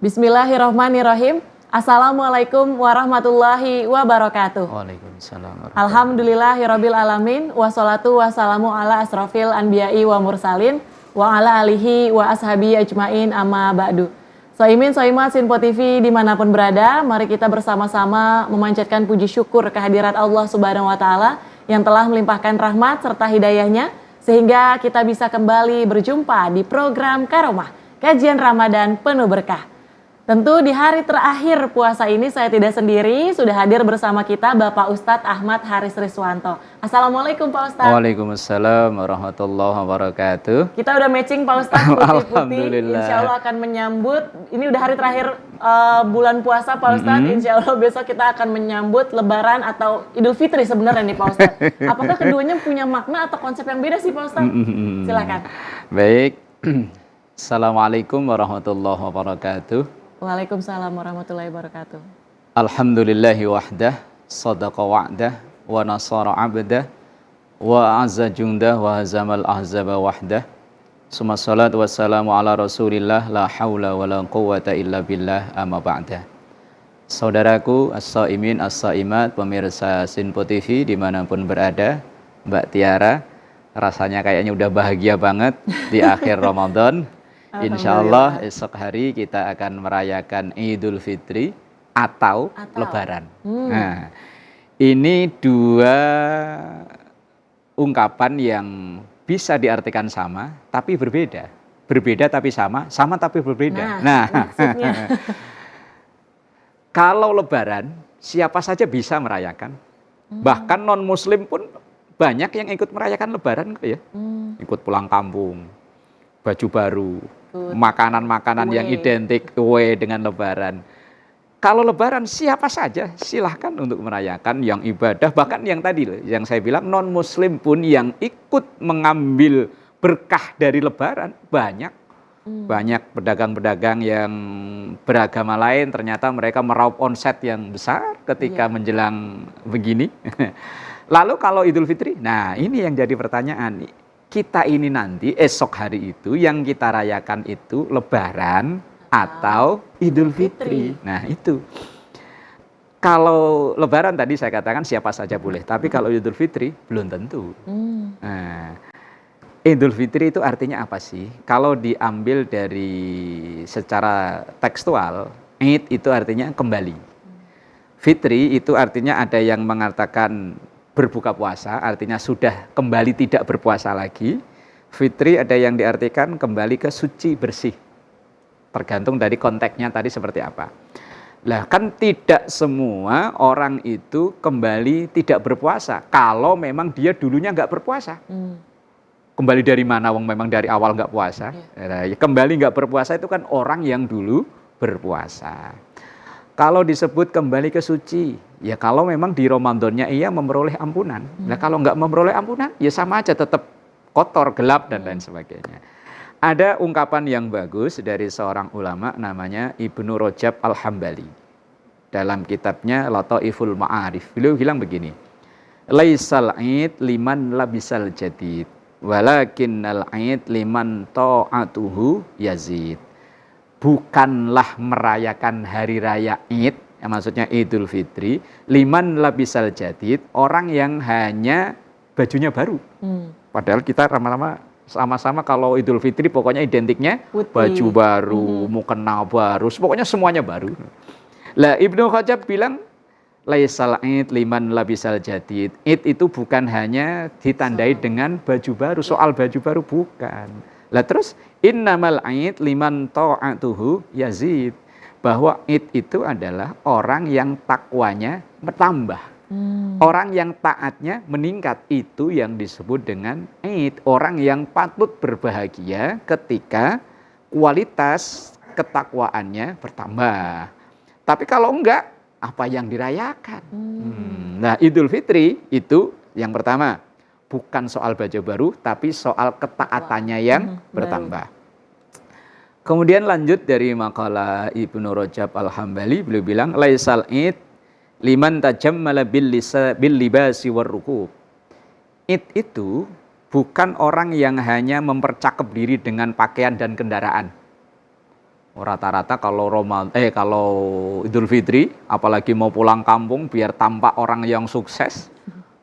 Bismillahirrahmanirrahim. Assalamualaikum warahmatullahi wabarakatuh. Waalaikumsalam. Alhamdulillahirabbil alamin wassalatu wassalamu ala asrofil anbiya'i wa mursalin wa ala alihi wa ashabi ajmain amma ba'du. Soimin soimat Sinpo TV dimanapun berada, mari kita bersama-sama memanjatkan puji syukur kehadirat Allah Subhanahu wa taala yang telah melimpahkan rahmat serta hidayahnya sehingga kita bisa kembali berjumpa di program Karomah, kajian Ramadan penuh berkah. Tentu di hari terakhir puasa ini saya tidak sendiri, sudah hadir bersama kita Bapak Ustadz Ahmad Haris Riswanto. Assalamualaikum Pak Ustadz. Waalaikumsalam warahmatullahi wabarakatuh. Kita udah matching Pak Ustadz putih-putih. Alhamdulillah. Insya Allah akan menyambut, ini udah hari terakhir bulan puasa Pak Ustadz. Insya Allah besok kita akan menyambut Lebaran atau Idul Fitri sebenarnya nih Pak Ustadz. Apakah keduanya punya makna atau konsep yang beda sih Pak Ustadz? Silakan. Baik. Assalamualaikum warahmatullahi wabarakatuh. Waalaikumsalam warahmatullahi wabarakatuh. Alhamdulillahi wahdah, sadaqa wa'dah, wa nasara abdah, wa azza jundah, wa hazamal ahzaba wahdah. Summa salatu wassalamu ala rasulillah, la hawla wa la quwwata illa billah, amma ba'dah. Saudaraku, as-saimin, as-saimat, pemirsa Sinpo TV dimanapun berada, Mbak Tiara, rasanya kayaknya udah bahagia banget di akhir Ramadan. Insya Allah esok hari kita akan merayakan Idul Fitri atau Lebaran. Nah, ini dua ungkapan yang bisa diartikan sama tapi berbeda. Berbeda tapi sama, sama tapi berbeda. Nah, kalau Lebaran siapa saja bisa merayakan. Bahkan non-muslim pun banyak yang ikut merayakan Lebaran ya. Ikut pulang kampung, baju baru, makanan-makanan yang identik kue dengan Lebaran. Kalau Lebaran siapa saja silahkan untuk merayakan, yang ibadah, bahkan yang tadi yang saya bilang non muslim pun yang ikut mengambil berkah dari Lebaran banyak. Banyak pedagang-pedagang yang beragama lain ternyata mereka meraup omset yang besar ketika menjelang begini. Lalu kalau Idul Fitri, nah ini yang jadi pertanyaan. Kita ini nanti esok hari itu yang kita rayakan itu Lebaran atau Idul Fitri. Nah itu. Kalau Lebaran tadi saya katakan siapa saja boleh. Tapi kalau Idul Fitri belum tentu. Nah, Idul Fitri itu artinya apa sih? Kalau diambil dari secara tekstual, Id itu artinya kembali. Fitri itu artinya ada yang mengatakan berbuka puasa, artinya sudah kembali tidak berpuasa lagi. Fitri ada yang diartikan kembali ke suci, bersih. Tergantung dari konteksnya tadi seperti apa. Lah kan tidak semua orang itu kembali tidak berpuasa kalau memang dia dulunya nggak berpuasa. Kembali dari mana? Wong memang dari awal nggak puasa. Kembali nggak berpuasa itu kan orang yang dulu berpuasa. Kalau disebut kembali ke suci, ya kalau memang di Ramadannya ia memperoleh ampunan. Nah kalau nggak memperoleh ampunan, ya sama aja tetap kotor, gelap, dan lain sebagainya. Ada ungkapan yang bagus dari seorang ulama namanya Ibnu Rajab Al-Hambali. Dalam kitabnya Lataiful Ma'arif, beliau bilang begini, Laisal id liman labisal jadid, walakinnal id liman ta'atuhu yazid. Bukanlah merayakan hari raya Id, maksudnya Idul Fitri, liman labisal jadid, orang yang hanya bajunya baru. Padahal kita lama-lama sama-sama kalau Idul Fitri pokoknya identiknya putih, baju baru, mukena baru, pokoknya semuanya baru. Lah Ibnu Rajab bilang, laisal Id liman labisal jadid. Id itu bukan hanya ditandai dengan baju baru, soal baju baru bukan. Lah terus innamal id liman ta'atuhu yazid, bahwa id itu adalah orang yang takwanya bertambah. Orang yang taatnya meningkat, itu yang disebut dengan id. Orang yang patut berbahagia ketika kualitas ketakwaannya bertambah. Tapi kalau enggak, apa yang dirayakan? Nah, Idul Fitri itu yang pertama, bukan soal baju baru, tapi soal ketaatannya yang bertambah. Kemudian lanjut dari makalah Ibnu Rajab Al-Hambali, beliau bilang, Laisal id liman tajammala bil libasi warrukub. Id itu bukan orang yang hanya mempercakap diri dengan pakaian dan kendaraan. Rata-rata kalau Idul Fitri, apalagi mau pulang kampung biar tampak orang yang sukses,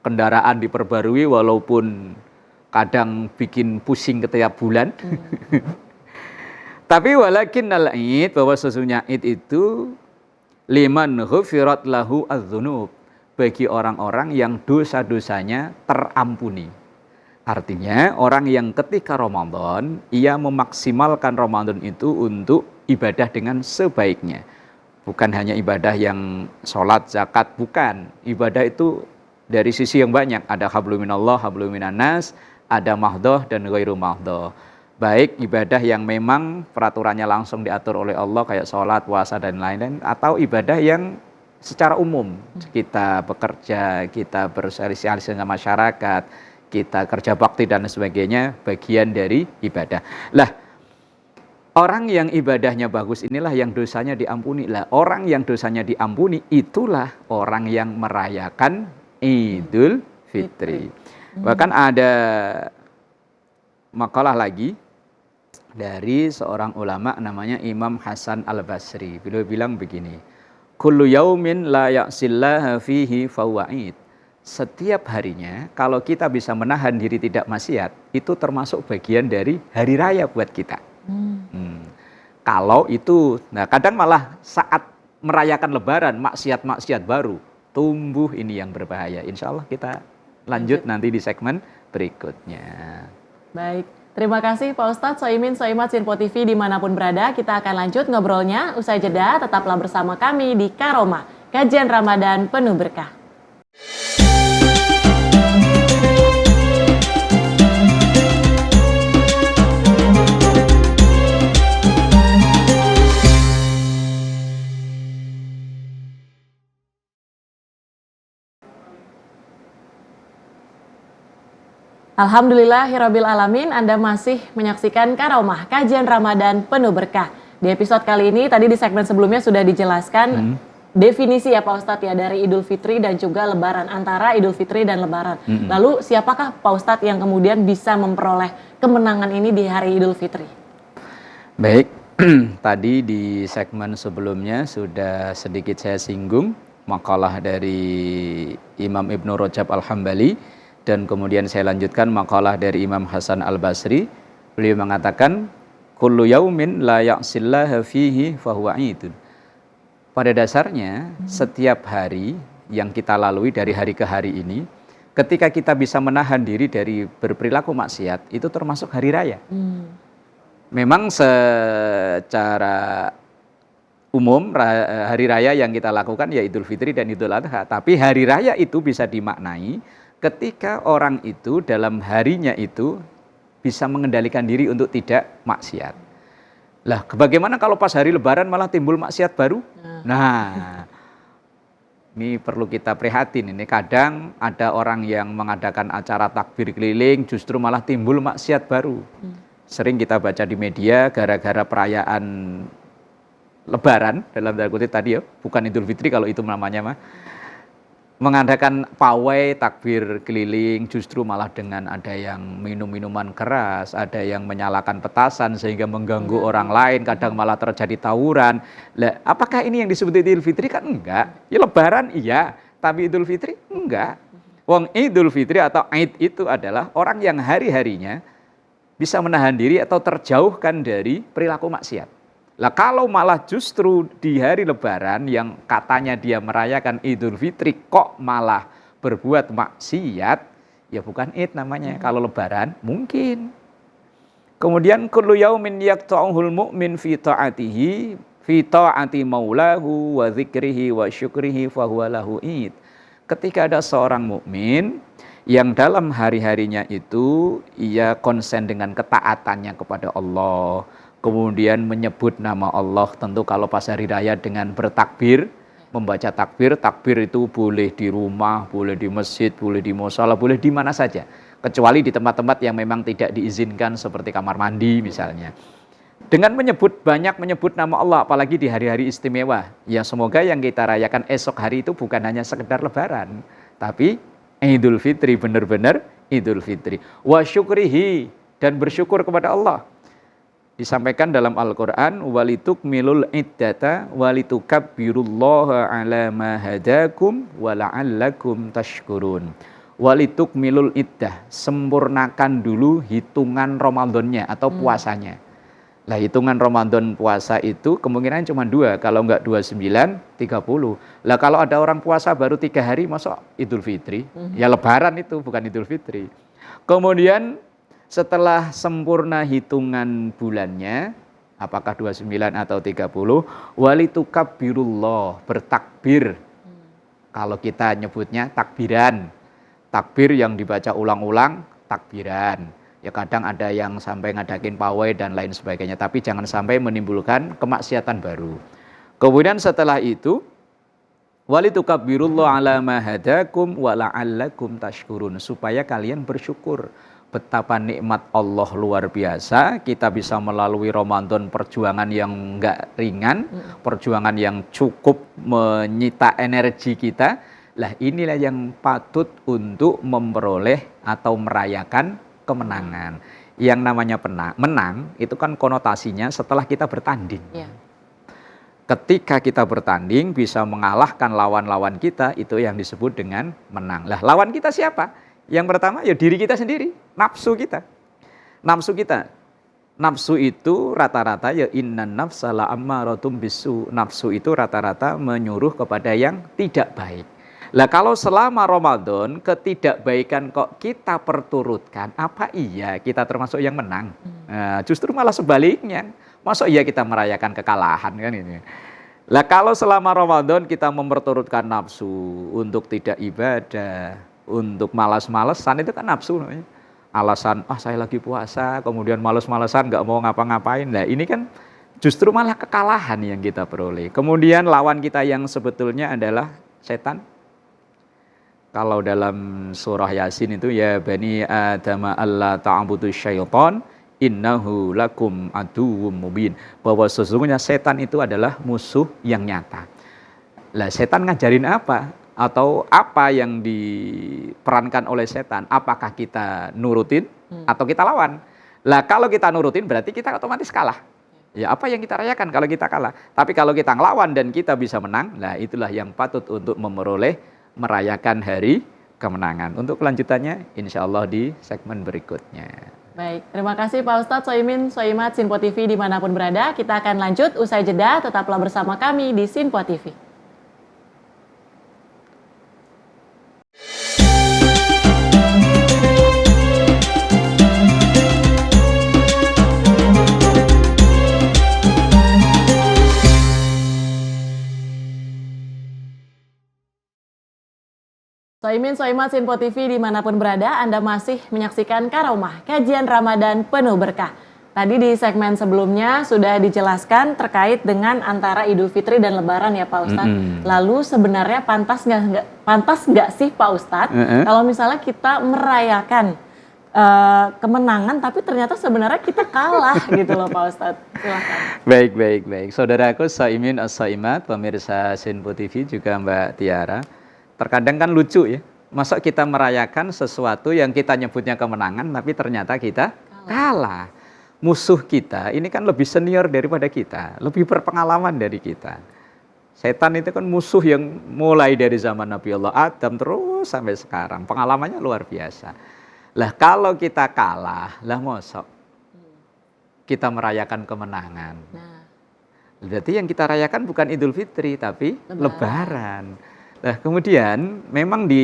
kendaraan diperbarui walaupun kadang bikin pusing setiap bulan. Tapi walakinnal id, bahwa sesungguhnya id itu liman ghufirat lahu adz-dzunub, bagi orang-orang yang dosa-dosanya terampuni. Artinya orang yang ketika Ramadan, ia memaksimalkan Ramadan itu untuk ibadah dengan sebaiknya. Bukan hanya ibadah yang sholat, zakat, bukan. Ibadah itu dari sisi yang banyak. Ada hablum minallah, hablum minannas, ada mahdoh dan ghairu mahdoh. Baik ibadah yang memang peraturannya langsung diatur oleh Allah kayak sholat, puasa, dan lain-lain. Atau ibadah yang secara umum. Kita bekerja, kita bersosialisasi dengan masyarakat, kita kerja bakti dan sebagainya, bagian dari ibadah. Lah, orang yang ibadahnya bagus inilah yang dosanya diampuni. Lah, orang yang dosanya diampuni itulah orang yang merayakan Idul Fitri. Bahkan ada makalah lagi dari seorang ulama namanya Imam Hasan Al-Basri. Beliau bilang begini, kullu yaumin la ya'sillaha fihi fahuwa id. Setiap harinya kalau kita bisa menahan diri tidak maksiat, itu termasuk bagian dari hari raya buat kita. Kalau itu, nah kadang malah saat merayakan lebaran, maksiat-maksiat baru tumbuh, ini yang berbahaya. Insya Allah kita lanjut nanti di segmen berikutnya. Baik, terima kasih Pak Ustadz Soimin Soimat Sinpo TV dimanapun berada. Kita akan lanjut ngobrolnya usai jeda. Tetaplah bersama kami di Karoma, kajian Ramadan penuh berkah. Alhamdulillahirabbil alamin, Anda masih menyaksikan Karomah, kajian Ramadan penuh berkah. Di episode kali ini, tadi di segmen sebelumnya sudah dijelaskan definisi ya Pak Ustadz ya dari Idul Fitri dan juga Lebaran, antara Idul Fitri dan Lebaran. Lalu siapakah Pak Ustadz yang kemudian bisa memperoleh kemenangan ini di hari Idul Fitri? Baik, tadi di segmen sebelumnya sudah sedikit saya singgung makalah dari Imam Ibnu Rajab Al-Hambali. Dan kemudian saya lanjutkan makalah dari Imam Hasan Al-Basri. Beliau mengatakan, kullu yaumin la ya'sillaha fihi fahuwa idun. Pada dasarnya, setiap hari yang kita lalui dari hari ke hari ini, ketika kita bisa menahan diri dari berperilaku maksiat, itu termasuk hari raya. Memang secara umum hari raya yang kita lakukan ya Idul Fitri dan Idul Adha. Tapi hari raya itu bisa dimaknai ketika orang itu dalam harinya itu bisa mengendalikan diri untuk tidak maksiat. Lah, bagaimana kalau pas hari Lebaran malah timbul maksiat baru? Nah, ini perlu kita prihatin. Ini kadang ada orang yang mengadakan acara takbir keliling justru malah timbul maksiat baru. Sering kita baca di media gara-gara perayaan Lebaran, dalam tanda kutip tadi ya, bukan Idul Fitri kalau itu namanya mah. Mengadakan pawai takbir keliling justru malah dengan ada yang minum minuman keras, ada yang menyalakan petasan sehingga mengganggu orang lain, kadang malah terjadi tawuran. Lah, apakah ini yang disebut Idul Fitri? Kan enggak. Ya Lebaran iya, tapi Idul Fitri enggak. Wong Idul Fitri atau Aid itu adalah orang yang hari-harinya bisa menahan diri atau terjauhkan dari perilaku maksiat. Lah kalau malah justru di hari Lebaran yang katanya dia merayakan Idul Fitri kok malah berbuat maksiat, ya bukan Id namanya. Kalau Lebaran mungkin. Kemudian kullu yaumin yaqta'uhul mu'min fi ta'atihi fi ta'ati maulahu wa dzikrihi wa syukrihi fa huwa lahu Id. Ketika ada seorang mukmin yang dalam hari-harinya itu ia konsen dengan ketaatannya kepada Allah, kemudian menyebut nama Allah, tentu kalau pas hari raya dengan bertakbir, membaca takbir. Takbir itu boleh di rumah, boleh di masjid, boleh di mushola, boleh di mana saja. Kecuali di tempat-tempat yang memang tidak diizinkan seperti kamar mandi misalnya. Dengan banyak menyebut nama Allah, apalagi di hari-hari istimewa. Ya semoga yang kita rayakan esok hari itu bukan hanya sekedar Lebaran, tapi Idul Fitri, benar-benar Idul Fitri. Wa syukrihi, dan bersyukur kepada Allah. Disampaikan dalam Al-Qur'an walitukmilul iddata walitukabbirullaha ala ma hadakum wa la'allakum tashkurun. Walitukmilul iddah, sempurnakan dulu hitungan Ramadannya atau puasanya. Lah hitungan Ramadan puasa itu kemungkinan cuma 2, kalau enggak 29, 30. Lah kalau ada orang puasa baru 3 hari, masa Idul Fitri? Ya Lebaran itu, bukan Idul Fitri. Kemudian setelah sempurna hitungan bulannya, apakah 29 atau 30, walitukabbirullah, bertakbir. Kalau kita nyebutnya takbiran. Takbir yang dibaca ulang-ulang, takbiran. Ya kadang ada yang sampai ngadakin pawai dan lain sebagainya, tapi jangan sampai menimbulkan kemaksiatan baru. Kemudian setelah itu, walitukabbirullaha ala ma hadakum wa la'allakum tashkurun, supaya kalian bersyukur. Betapa nikmat Allah luar biasa, kita bisa melalui Ramadan perjuangan yang enggak ringan, perjuangan yang cukup menyita energi kita. Lah inilah yang patut untuk memperoleh atau merayakan kemenangan. Yang namanya menang itu kan konotasinya setelah kita bertanding. Ya. Ketika kita bertanding bisa mengalahkan lawan-lawan kita, itu yang disebut dengan menang. Lah lawan kita siapa? Yang pertama ya diri kita sendiri, nafsu kita. Nafsu kita. Nafsu itu rata-rata ya innan nafsa la'ammaratun bisu. Nafsu itu rata-rata menyuruh kepada yang tidak baik. Lah kalau selama Ramadan ketidakbaikan kok kita perturutkan, apa iya kita termasuk yang menang? Nah, justru malah sebaliknya. Masa iya kita merayakan kekalahan kan ini. Lah kalau selama Ramadan kita memperturutkan nafsu untuk tidak ibadah, untuk malas-malesan, itu kan nafsu namanya. Alasan, saya lagi puasa, kemudian males-malesan, nggak mau ngapa-ngapain. Nah ini kan justru malah kekalahan yang kita peroleh. Kemudian lawan kita yang sebetulnya adalah setan. Kalau dalam surah Yasin itu ya bani Adam alla ta'budu syaitan innahu lakum aduwwum mubin, bahwa sesungguhnya setan itu adalah musuh yang nyata. Lah setan ngajarin apa? Atau apa yang diperankan oleh setan? Apakah kita nurutin atau kita lawan? Lah kalau kita nurutin berarti kita otomatis kalah. Ya apa yang kita rayakan kalau kita kalah? Tapi kalau kita ngelawan dan kita bisa menang, nah itulah yang patut untuk merayakan hari kemenangan. Untuk kelanjutannya insya Allah di segmen berikutnya. Baik, terima kasih Pak Ustadz Soimin, Soimat, Sinpo TV dimanapun berada. Kita akan lanjut usai jeda, tetaplah bersama kami di Sinpo TV. Soimin, Soimat, Sinpo TV dimanapun berada, Anda masih menyaksikan Karomah, kajian Ramadan penuh berkah. Tadi di segmen sebelumnya sudah dijelaskan terkait dengan antara Idul Fitri dan Lebaran ya Pak Ustadz. Lalu sebenarnya pantas nggak sih Pak Ustadz kalau misalnya kita merayakan kemenangan tapi ternyata sebenarnya kita kalah gitu loh Pak Ustadz. Silakan. Baik. Saudaraku Soimin, Soimat, pemirsa Sinpo TV juga Mbak Tiara. Terkadang kan lucu ya, masa kita merayakan sesuatu yang kita nyebutnya kemenangan, tapi ternyata kita kalah. Musuh kita ini kan lebih senior daripada kita, lebih berpengalaman dari kita. Setan itu kan musuh yang mulai dari zaman Nabi Allah Adam terus sampai sekarang, pengalamannya luar biasa. Lah kalau kita kalah, lah mosok kita merayakan kemenangan. Berarti yang kita rayakan bukan Idul Fitri, tapi Lebaran. Nah kemudian memang di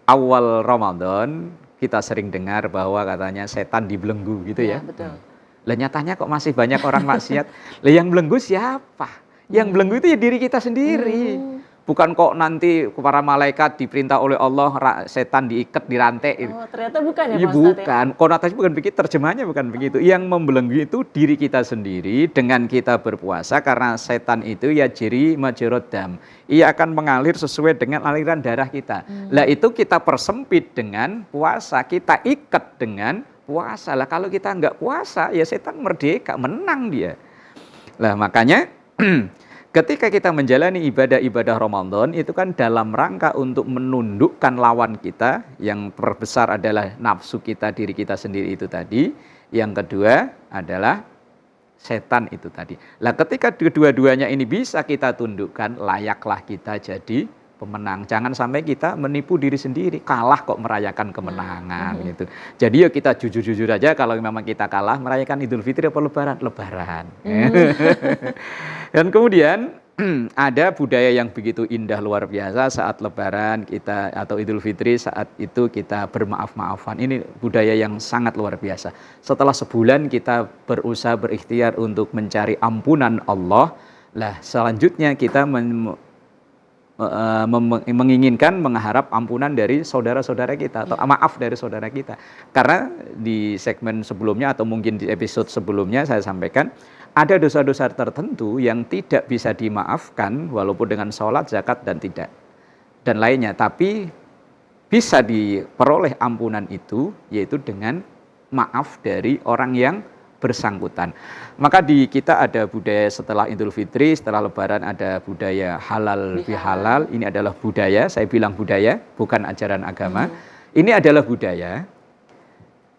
awal Ramadan kita sering dengar bahwa katanya setan dibelenggu gitu ya. Betul. Lah nyatanya kok masih banyak orang maksiat. Lah yang belenggu siapa? Yang belenggu itu ya diri kita sendiri. Bukan kok nanti para malaikat diperintah oleh Allah setan diikat dirantai. Oh ternyata bukan ya Pak Ustadz? Bukan, konotasi bukan begitu, terjemahnya bukan begitu. Yang membelenggu itu diri kita sendiri dengan kita berpuasa, karena setan itu ya jiri majrad dam. Ia akan mengalir sesuai dengan aliran darah kita. Lah itu kita persempit dengan puasa, kita ikat dengan puasa. Lah kalau kita nggak puasa ya setan merdeka, menang dia. Lah makanya ketika kita menjalani ibadah-ibadah Ramadan itu kan dalam rangka untuk menundukkan lawan kita yang terbesar adalah nafsu kita, diri kita sendiri itu tadi. Yang kedua adalah setan itu tadi. Lah ketika kedua-duanya ini bisa kita tundukkan, layaklah kita jadi pemenang. Jangan sampai kita menipu diri sendiri, kalah kok merayakan kemenangan gitu. Jadi ya kita jujur-jujur aja kalau memang kita kalah merayakan Idul Fitri apa Lebaran? Lebaran. Dan kemudian ada budaya yang begitu indah luar biasa saat Lebaran kita atau Idul Fitri, saat itu kita bermaaf-maafan. Ini budaya yang sangat luar biasa. Setelah sebulan kita berusaha berikhtiar untuk mencari ampunan Allah, lah selanjutnya kita menginginkan mengharap ampunan dari saudara-saudara kita atau maaf dari saudara kita. Karena di segmen sebelumnya atau mungkin di episode sebelumnya saya sampaikan ada dosa-dosa tertentu yang tidak bisa dimaafkan walaupun dengan sholat, zakat dan lainnya, tapi bisa diperoleh ampunan itu yaitu dengan maaf dari orang yang bersangkutan. Maka di kita ada budaya setelah Idul Fitri, setelah Lebaran ada budaya halal bihalal. Ini adalah budaya, saya bilang budaya, bukan ajaran agama. Ini adalah budaya,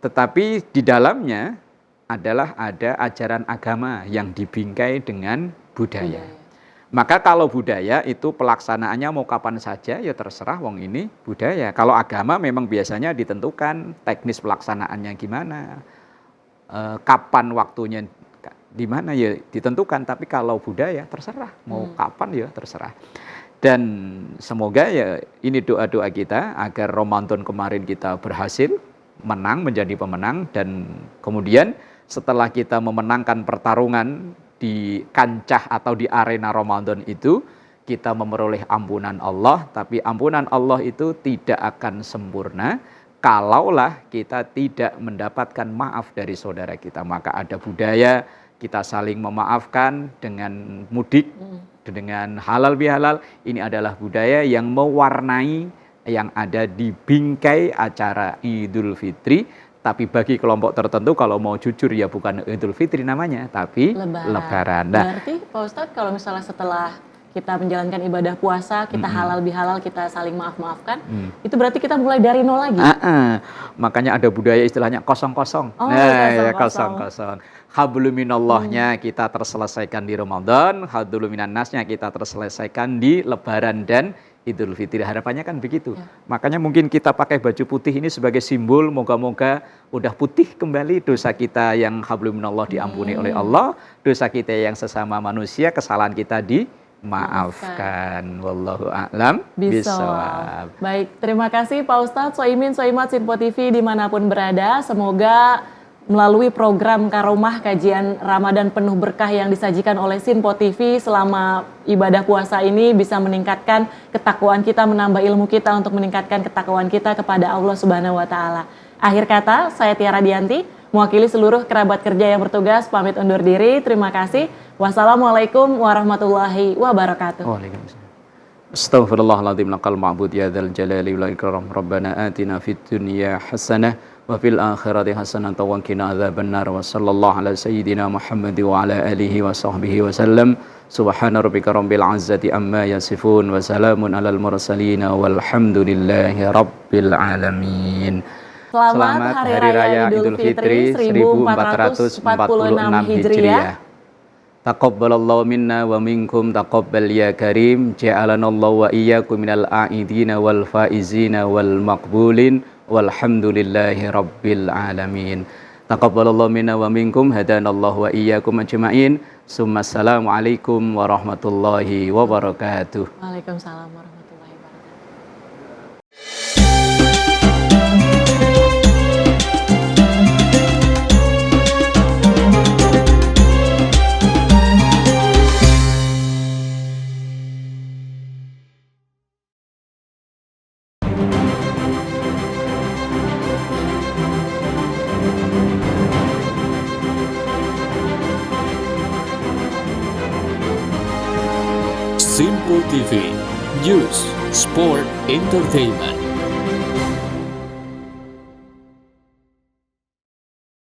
tetapi di dalamnya adalah ada ajaran agama yang dibingkai dengan budaya. Maka kalau budaya itu pelaksanaannya mau kapan saja ya terserah, wong ini budaya. Kalau agama memang biasanya ditentukan teknis pelaksanaannya gimana. Kapan waktunya di mana ya ditentukan, tapi kalau budaya terserah mau kapan ya terserah. Dan semoga ya ini doa-doa kita agar Ramadan kemarin kita berhasil menang, menjadi pemenang, dan kemudian setelah kita memenangkan pertarungan di kancah atau di arena Ramadan itu kita memperoleh ampunan Allah, tapi ampunan Allah itu tidak akan sempurna kalaulah kita tidak mendapatkan maaf dari saudara kita. Maka ada budaya kita saling memaafkan dengan mudik, dengan halal bihalal. Ini adalah budaya yang mewarnai yang ada di bingkai acara Idul Fitri. Tapi bagi kelompok tertentu kalau mau jujur ya bukan Idul Fitri namanya, tapi Lebaran. Nah, berarti Pak Ustadz kalau misalnya setelah kita menjalankan ibadah puasa, kita halal bihalal, kita saling maaf-maafkan, itu berarti kita mulai dari nol lagi. Makanya ada budaya istilahnya kosong-kosong. Ya, kosong-kosong. Hablum minallahnya kita terselesaikan di Ramadan, hablum minannasnya kita terselesaikan di Lebaran dan Idul Fitri. Harapannya kan begitu. Makanya mungkin kita pakai baju putih ini sebagai simbol, moga-moga udah putih kembali dosa kita yang hablum minallah diampuni oleh Allah, dosa kita yang sesama manusia, kesalahan kita maafkan. Wallahu a'lam bishawab. Baik, terima kasih Pak Ustadz, Soimin, Soimat, Sinpo TV dimanapun berada. Semoga melalui program Karomah kajian Ramadan penuh berkah yang disajikan oleh Sinpo TV selama ibadah puasa ini bisa meningkatkan ketakwaan kita, menambah ilmu kita untuk meningkatkan ketakwaan kita kepada Allah Subhanahu wa taala. Akhir kata, saya Tiara Dianti, mewakili seluruh kerabat kerja yang bertugas, pamit undur diri. Terima kasih. Wassalamualaikum warahmatullahi wabarakatuh. Waalaikumsalam. Astaghfirullahaladzim laqal ma'bud ya dzal jalali wal ikram. Rabbana atina fid dunya hasanah wa fil akhirati hasanah wa qina adzabannar. Wa sallallahu ala sayyidina Muhammad wa ala alihi wa sahbihi wa sallam. Subhana rabbika rabbil izzati amma yasifun wa salamun alal mursalin walhamdulillahi rabbil alamin. Selamat Hari Raya Idul Fitri 1446 Hijriah. Taqabbalallahu minna wa minkum taqabbal ya karim. Ja'alanallahu wa iyyakum minal a'idina wal faizina wal maqbulin walhamdulillahi rabbil alamin. Taqabbalallahu minna wa minkum hadanallahu wa iyyakum ajma'in. Summa assalamualaikum warahmatullahi wabarakatuh. Waalaikumsalam warahmatullahi wabarakatuh. Sinpo TV, News, Sport, Entertainment.